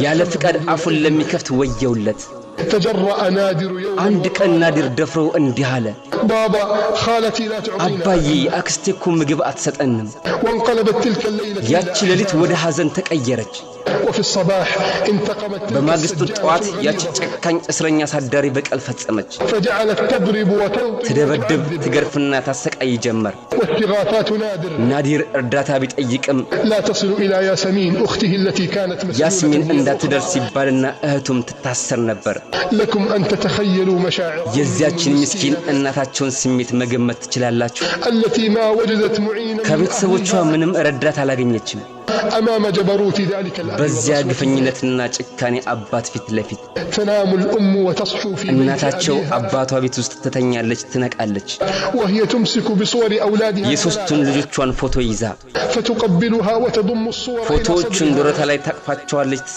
ያለ ፍቃድ አፉን ለሚከፍት ወየውለት تجرأ نادر يوم አንድ ቀን ናዲር ደፍሮ እንዲህ አለ بابا خالتي لا تعطينا አባዬ አክስቴ እኮ ምግብ አትሰጠንም وانقلبت تلك الليلة ያቺ ሌሊት ወደ ሐዘን ተቀየረች وفي الصباح انتقمت تلك በማግስቱ ጠዋት السجانة ያቺ ጨካኝ እስረኛ ሳዳሪ በቀል ፈጸመች فجعلت تضرب وتنطق ትደበድብ ትገርፍና ታሰቃይ ጀመር واستغاثات نادر ናዲር እርዳታ ቢጠይቅም لا تصل إلى ياسمين أخته التي كانت ያስሚን مسؤولة እንዳትደርስ ይባልና እህቱም ትታሰር ነበር لكم أن تتخيلوا مشاعر የዚያችን ምስኪን እናታቸውን ስሜት መገመት ትችላላችሁ التي ما وجدت معينا ከቤተሰቦቿ ምንም ረዳት አላገኘችም أمام جبروت ذلك الأب በዚያ ግፈኝነትና ጭካኔ አባት ፊት ለፊት تنام الأم وتصحو في بيت እናታቸው أبيها አባቷ ቤት ውስጥ ትተኛለች ትነቃለች وهي تمسك بصور أولادها የሶስቱን ልጆቿን ፎቶ ይዛ فتقبلها وتضم الصور إلى ፎቶዎቹን صدرها ደረታ ላይ ታቅፋቸዋለች